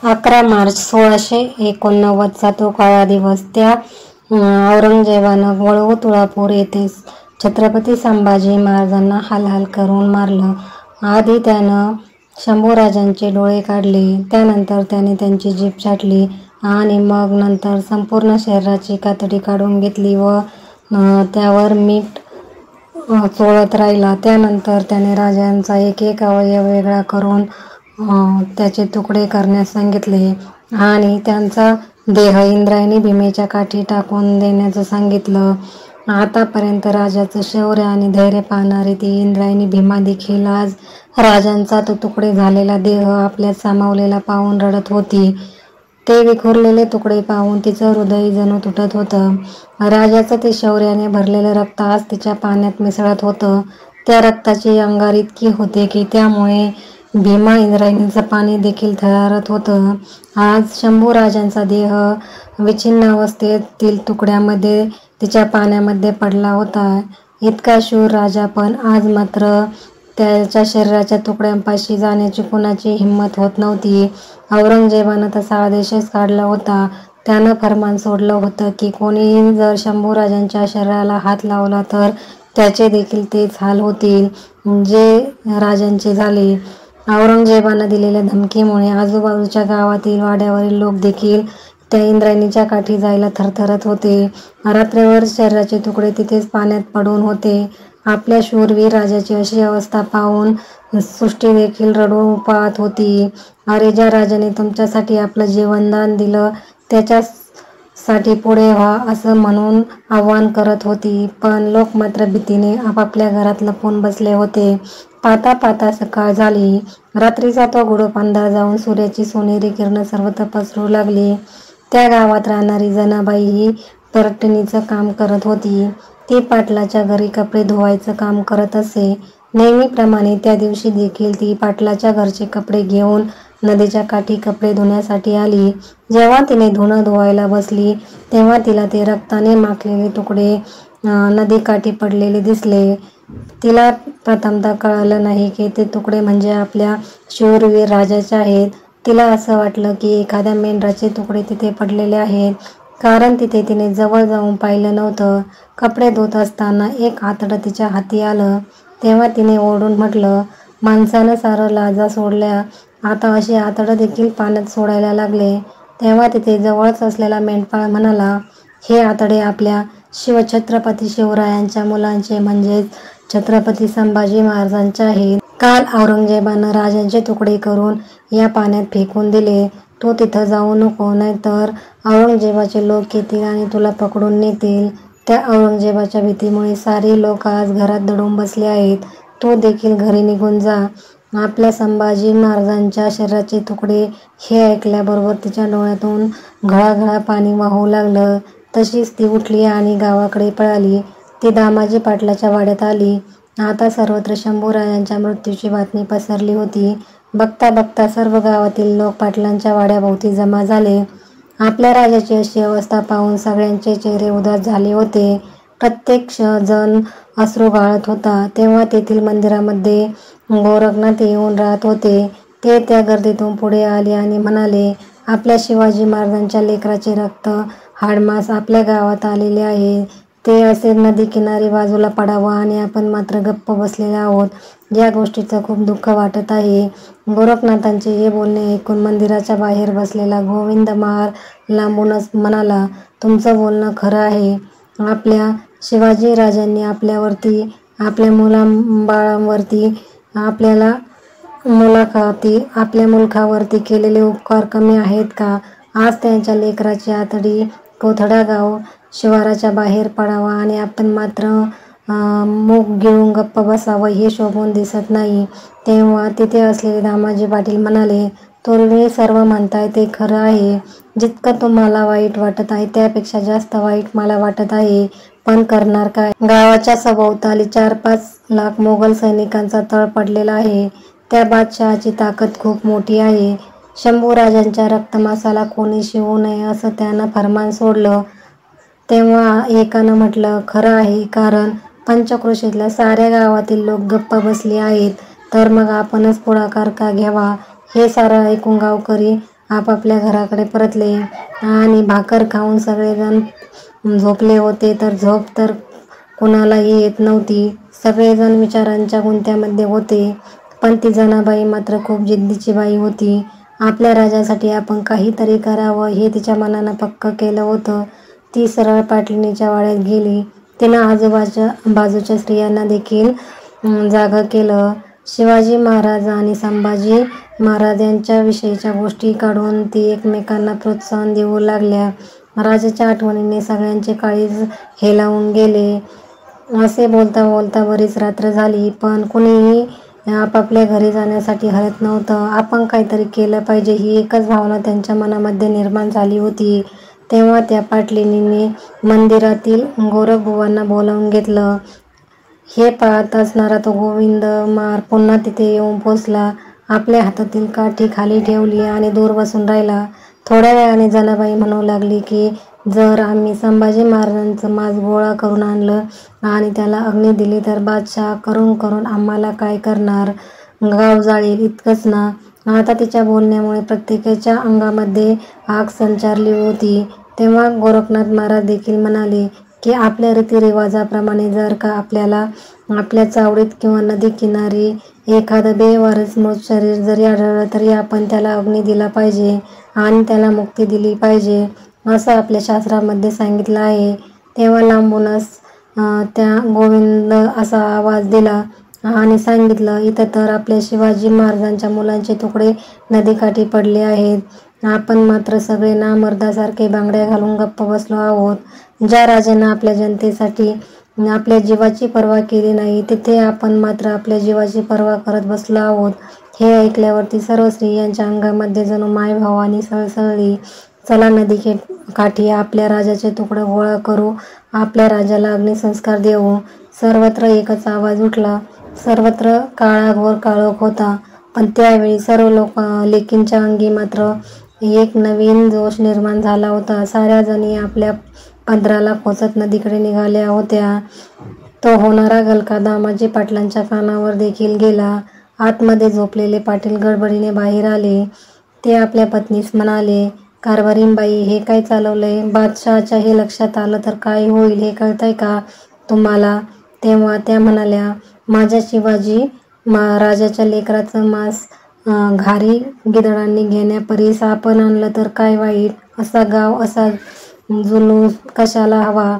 11 मार्च 1689चा तो काळा दिवस. त्या औरंगजेबानं वळवू तुळापूर येथे छत्रपती संभाजी महाराजांना हाल करून मारलं. आधी त्यानं शंभूराजांचे डोळे काढले, त्यानंतर त्याने त्यांची जीभ छाटली आणि मग नंतर संपूर्ण शरीराची कातडी काढून घेतली व त्यावर मीठ चोळत राहिला. त्यानंतर त्याने राजांचा एक अवयव वेगळा करून त्याचे तुकडे करण्यास सांगितले आणि त्यांचा देह इंद्रायणी भीमेच्या काठी टाकून देण्याचं सांगितलं. आतापर्यंत राजाचं शौर्य आणि धैर्य पाहणारी ती इंद्रायणी भीमा देखील आज राजांचा तो तुकडे झालेला देह आपल्यात सामावलेला पाहून रडत होती. ते विखुरलेले तुकडे पाहून तिचं हृदय जणू तुटत होतं. राजाचं ते शौर्याने भरलेलं रक्त आज तिच्या पाण्यात मिसळत होतं. त्या रक्ताची अंगार इतकी होते की त्यामुळे भीमा इंद्रायणीचं पाणी देखील थरारत होतं. आज शंभूराजांचा देह विच्छिन्न अवस्थेतील तुकड्यामध्ये तिच्या पाण्यामध्ये पडला होता. इतका शूर राजा, पण आज मात्र त्याच्या शरीराच्या तुकड्यांपाशी जाण्याची कुणाची हिंमत होत नव्हती. औरंगजेबानं तसा आदेशच काढला होता. त्यानं फर्मान सोडलं होतं की कोणीही जर शंभूराजांच्या शरीराला हात लावला तर त्याचे देखील तेच हाल होतील जे राजांचे झाले. औरंगजेबानं दिलेल्या धमकीमुळे आजूबाजूच्या गावातील वाड्यावरील लोक देखील त्या इंद्रायणीच्या काठी जायला थरथरत होते. रात्रभर शरीराचे तुकडे तिथेच पाण्यात पडून होते. आपल्या शूरवीर राजाची अशी अवस्था पाहून सृष्टी देखील रडून पाहत होती. अरे, ज्या राजाने तुमच्यासाठी आपलं जीवनदान दिलं त्याच्यासाठी पुढे व्हा, असं म्हणून आवाहन करत होती. पण लोक मात्र भीतीने आपापल्या घरात लपून बसले होते. पाहता पाहता सकाळ झाली. रात्रीचा तो गुडूप अंधार जाऊन सूर्याची सोनेरी किरणं सर्वत्र पसरू लागली. त्या गावात राहणारी जनाबाई ही परटणीचं काम करत होती. ती पाटलाच्या घरी कपडे धुवायचं काम करत असे. नेहमीप्रमाणे त्या दिवशी देखील ती पाटलाच्या घरचे कपडे घेऊन नदीच्या काठी कपडे धुण्यासाठी आली. जेव्हा तिने धुणं धुवायला बसली तेव्हा तिला ते रक्ताने माखलेले तुकडे नदीकाठी पडलेले दिसले. तिला प्रथमतः कळलं नाही की ते तुकडे म्हणजे आपल्या शूरवीर राजाचे आहेत. तिला असं वाटलं की एखाद्या मेंढराचे तुकडे तिथे पडलेले आहेत, कारण तिने जवळ जाऊन पाहिलं नव्हतं. कपडे धुत असताना एक आतडं तिच्या हाती आलं. तेव्हा तिने ओरडून म्हटलं, माणसानं सारं लाजा सोडल्या, आता अशी आतडं देखील पाण्यात सोडायला लागले. तेव्हा तिथे जवळच असलेला मेंढपाळ म्हणाला, हे आतडे आपल्या छत्रपती शिवरायांच्या मुलांचे म्हणजेच छत्रपती संभाजी महाराजांचे आहेत. काल औरंगजेबानं राजांचे तुकडे करून या पाण्यात फेकून दिले. तू तिथं जाऊ नको, नाहीतर औरंगजेबाचे लोक येतील आणि तुला पकडून नेतील. त्या औरंगजेबाच्या भीतीमुळे सारे लोक आज घरात दडून बसले आहेत. तू देखील घरी निघून जा. आपल्या संभाजी महाराजांच्या शरीराचे तुकडे हे ऐकल्याबरोबर तिच्या डोळ्यातून घळाघळा पाणी वाहू लागलं. तशीच ती उठली आणि गावाकडे पळाली. ती दामाजी पाटलाच्या वाड्यात आली. आता सर्वत्र शंभूराजांच्या मृत्यूची बातमी पसरली होती. बघता बघता सर्व गावातील लोक पाटलांच्या वाड्याभोवती जमा झाले. आपल्या राजाची अशी अवस्था पाहून सगळ्यांचे चेहरे उदास झाले होते. प्रत्येक जण अश्रू गाळत होता. तेव्हा तेथील मंदिरामध्ये गोरखनाथ येऊन राहत होते. ते त्या गर्दीतून पुढे आले आणि म्हणाले, आपल्या शिवाजी महाराजांच्या लेकराचे रक्त हाडमास आपल्या गावात आलेले आहे. ते असे नदीकिनारी बाजूला पडावं आणि आपण मात्र गप्प बसलेले आहोत. या गोष्टीचं खूप दुःख वाटत आहे. गोरखनाथांचे हे बोलणे ऐकून मंदिराच्या बाहेर बसलेला गोविंद महार लांबूनच म्हणाला, तुमचं बोलणं खरं आहे. आपल्या शिवाजी राजांनी आपल्यावरती, आपल्या मुलाबाळांवरती, आपल्या मुलखावरती केलेले उपकार कमी आहेत का? आज त्यांच्या लेकराची आतडी कोथडा गाव शिवाराच्या बाहेर पडावा आणि आपण मात्र मूग गिळून गप्प बसावं, हे शोभून दिसत नाही. तेव्हा तिथे असलेले दामाजी पाटील म्हणाले, तुम्ही सर्व म्हणताय ते खरं आहे. जितकं तुम्हाला वाईट वाटत आहे त्यापेक्षा जास्त वाईट मला वाटत आहे. पण करणार काय? गावाच्या सभोवताली 4-5 लाख मोगल सैनिकांचा तळ पडलेला आहे. त्या बादशहाची ताकद खूप मोठी आहे. शंभूराजांच्या रक्तमासाला कोणी शिवू नये असं त्यानं फर्मान सोडलं. तेव्हा एकानं म्हटलं, खरं आहे, कारण पंचक्रोशीतल्या साऱ्या गावातील लोक गप्प बसले आहेत, तर मग आपणच पुढाकार का घ्यावा? हे सारं ऐकून गावकरी आपापल्या घराकडे परतले आणि भाकर खाऊन सगळेजण झोपले होते. तर झोप तर कुणालाही येत नव्हती. सगळेजण विचारांच्या गुंत्यामध्ये होते. पण ती जनाबाई मात्र खूप जिद्दीची बाई होती. आपल्या राजासाठी आपण काहीतरी करावं हे तिच्या मनानं पक्क केलं होतं. ती सरळ पाटलिणीच्या वाड्यात गेली. तिनं बाजूच्या स्त्रियांना देखील जागं केलं. शिवाजी महाराज आणि संभाजी महाराज यांच्याविषयीच्या गोष्टी काढून ती एकमेकांना प्रोत्साहन देऊ लागल्या. राजाच्या आठवणीने सगळ्यांचे काळीज हेलावून गेले. असे बोलता बोलता बरीच रात्र झाली, पण कुणीही आपापल्या घरी जाण्यासाठी हलत नव्हतं. आपण काहीतरी केलं पाहिजे ही एकच भावना त्यांच्या मनामध्ये निर्माण झाली होती. तेव्हा त्या पाटलिनीने मंदिरातील गोरखबुवांना बोलावून घेतलं. हे पाहत असणारा तो गोविंद मार पुन्हा तिथे येऊन पोचला. आपल्या हातातील काठी खाली ठेवली आणि दूर बसून राहिला. थोड्या वेळाने जनाबाई म्हणू लागली की जर आम्ही संभाजी महाराजांचं मांस गोळा करून आणलं आणि त्याला अग्नी दिली तर बादशाह करून करून आम्हाला काय करणार, गाव जाळील इतकंच ना. आता तिच्या बोलण्यामुळे प्रत्येकाच्या अंगामध्ये आग संचारली होती. तेव्हा गोरखनाथ महाराज देखील म्हणाले की आपल्या रीतिरिवाजाप्रमाणे जर का आपल्याला आपल्या चावडीत किंवा नदी किनारी एखादं बेवारस मृत शरीर जरी आढळलं तरी आपण त्याला अग्नी दिला पाहिजे आणि त्याला मुक्ती दिली पाहिजे असं आपल्या शास्त्रामध्ये सांगितलं आहे. तेव्हा लांबूनच त्या गोविंद असा आवाज दिला आणि सांगितलं, इथं तर आपल्या शिवाजी महाराजांच्या मुलांचे तुकडे नदीकाठी पडले आहेत. आपण मात्र सगळे नामर्दासारखे बांगड्या घालून गप्प बसलो आहोत. ज्या राजानं आपल्या जनतेसाठी आपल्या जीवाची पर्वा केली नाही तिथे आपण मात्र आपल्या जीवाची पर्वा करत बसलो आहोत. हे ऐकल्यावरती सर्व स्त्रियांच्या अंगामध्ये जणू मायभावानी सळसळली. चला नदी काठी आपल्या राजाचे तुकडे गोळा करू, आपल्या राजाला अग्निसंस्कार देऊ. सर्वत्र एकच आवाज उठला. सर्वत्र काळाघोर काळोख होता. पण त्यावेळी सर्व लेकींच्या अंगी मात्र एक नवीन जोश निर्माण झाला होता. साऱ्या जणी आपल्या पदराला खोचत नदीकडे निघाल्या होत्या. तो होणारा गलका दामाजी पाटलांच्या कानावर देखील गेला. आतमध्ये झोपलेले पाटील गडबडीने बाहेर आले. ते आपल्या पत्नीस म्हणाले, कारभारीबाई हे काय चालवलंय? बादशहाच्या हे लक्षात आलं तर काय होईल हे कळतंय का तुम्हाला? तेव्हा त्या म्हणाल्या, माझ्या शिवाजी राजाच्या लेकराचं मांस घारी गिधडांनी घेण्यापरीस आपण आणलं तर काय वाईट? असा गाव असा जुलूस कशाला हवा?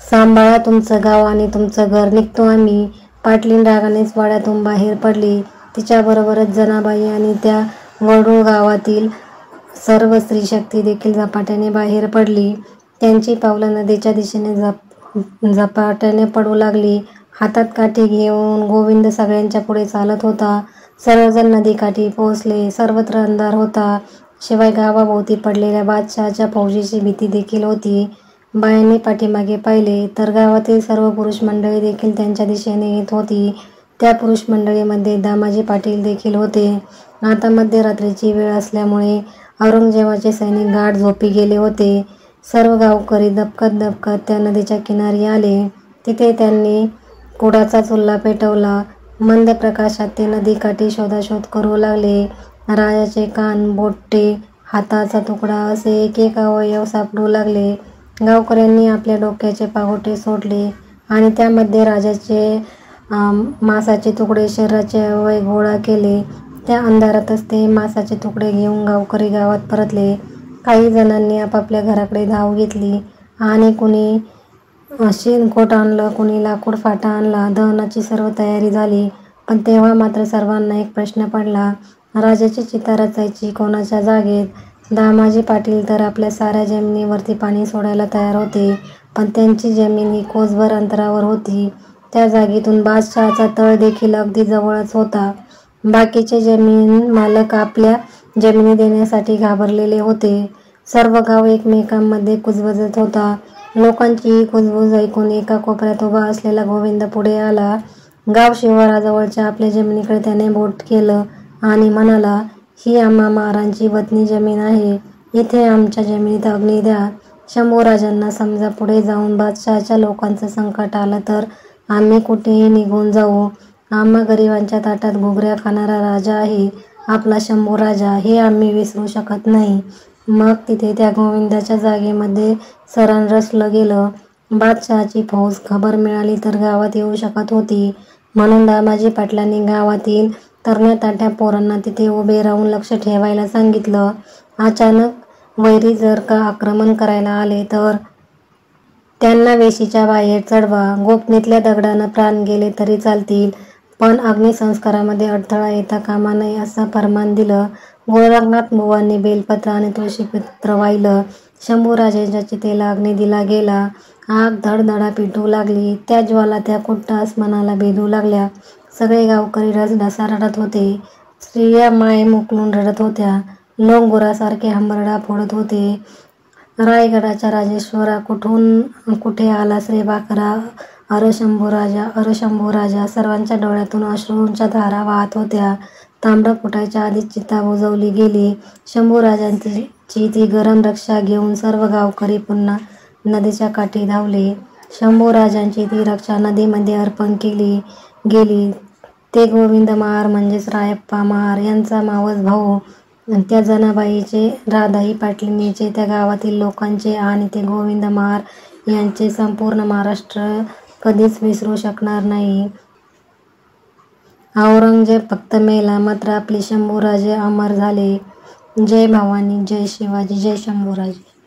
सांभाळा तुमचं गाव आणि तुमचं घर, निघतो आम्ही. पाटलीण रागानेच वाड्यातून बाहेर पडली. तिच्याबरोबरच जनाबाई आणि त्या वडूळ गावातील सर्व स्त्रीशक्ती देखील झपाट्याने बाहेर पडली. त्यांची पावलं नदीच्या दिशेने झपाट्याने पडू लागली. हातात काठी घेऊन गोविंद सगळ्यांच्या पुढे चालत होता. सर्वजण नदीकाठी पोहोचले. सर्वत्र अंधार होता. शिवाय गावाभोवती पडलेल्या बादशहाच्या फौजीची भीती देखील होती. बायांनी पाठीमागे पाहिले तर गावातील सर्व पुरुष मंडळी देखील त्यांच्या दिशेने येत होती. त्या पुरुष मंडळीमध्ये दामाजी पाटील देखील होते. आता मध्यरात्रीची वेळ असल्यामुळे औरंगजेबाचे सैनिक गाढ झोपी गेले होते. सर्व गावकरी दबकत दबकत त्या नदीच्या किनारी आले. तिथे त्यांनी कुडाचा चुल्हा पेटवला. मंद प्रकाशात ते नदीकाठी शोधाशोध करू लागले. राजाचे कान, बोटे, हाताचा तुकडा असे एक एक अवयव सापडू लागले. गावकऱ्यांनी आपल्या डोक्याचे पागोटे सोडले आणि त्यामध्ये राजाचे मांसाचे तुकडे, शरीराचे अवयव गोळा केले. त्या अंधारातच ते मांसाचे तुकडे घेऊन गावकरी गावात परतले. काही जणांनी आपापल्या घराकडे धाव घेतली आणि कुणी शेणखोट आणलं, कुणी लाकूड फाटा आणला. दहनाची सर्व तयारी झाली. पण तेव्हा मात्र सर्वांना एक प्रश्न पडला, राजाची चिता रचायची कोणाच्या जागेत? दामाजी पाटील तर आपल्या साऱ्या जमिनीवरती पाणी सोडायला तयार होते, पण त्यांची जमीन ही कोसभर अंतरावर होती. त्या जागेतून बादशहाचा तळ देखील अगदी जवळच होता. बाकीचे जमीन मालक आपल्या जमिनी देण्यासाठी घाबरलेले होते. सर्व गाव एकमेकांमध्ये कुजबुजत होता. लोकांची ही कुजबूज ऐकून एका कोपऱ्यात उभा असलेला गोविंद पुढे आला. गाव शिवाराजवळच्या आपल्या जमिनीकडे त्याने बोट केलं आणि म्हणाला, ही आम्हा मारांची वतनी जमीन आहे. इथे आमच्या जमिनीत अग्नी द्या. शंभूराजांना समजा पुढे जाऊन बादशहाच्या लोकांचं संकट आलं तर आम्ही कुठेही निघून जाऊ. आम्हा गरिबांच्या ताटात घुगऱ्या खाणारा राजा आहे आपला शंभू राजा हे आम्ही विसरू शकत नाही. मग तिथे त्या गोविंदाच्या जागेमध्ये सरण रचलं गेलं. बादशहाची फौज खबर मिळाली तर गावात येऊ शकत होती, म्हणून दामाजी पाटलांनी गावातील तरण्या ताट्या पोरांना तिथे उभे राहून लक्ष ठेवायला सांगितलं. अचानक वैरी जर का आक्रमण करायला आले तर त्यांना वेशीच्या बाहेर चढवा. गोफणीतल्या दगडानं प्राण गेले तरी चालतील, पण अग्निसंस्कारामध्ये अडथळा येता कामा नये असं फर्मान दिलं. गोरखनाथ बुवांनी बेलपत्र आणि तुळशीपत्र वाहिलं. शंभूराजांच्या चितेला अग्नी दिला गेला. आग धडधडा पेटू लागली. त्या ज्वाला त्या कुट्ट आसमानाला भेदू लागल्या. सगळे गावकरी रसढसा रडत होते. स्त्रिया माय उकलून रडत होत्या. लोक गुरासारखे हंबरडा फोडत होते. रायगडाच्या राजेश्वरा, कुठून कुठे आलास रे बाकरा, अरे शंभूराजा, अरे शंभूराजा. सर्वांच्या डोळ्यातून अश्रूंच्या धारा वाहत होत्या. तांब्या फुटायच्या आधीच चिता बुजवली गेली. शंभूराजांची ती गरम रक्षा घेऊन सर्व गावकरी पुन्हा नदीच्या काठी धावले. शंभूराजांची ती रक्षा नदीमध्ये अर्पण केली गेली. ते गोविंद महार म्हणजेच रायप्पा महार यांचा मावस भाऊ, त्या जनाबाईचे, राधाई पाटलीणीचे, त्या गावातील लोकांचे आणि ते गोविंद महार यांचे संपूर्ण महाराष्ट्र कधीच विसरू शकणार नाही. औरंगजेब फक्त मेला, मात्र आपले शंभूराजे अमर झाले. जय भवानी, जय शिवाजी, जय शंभूराजे.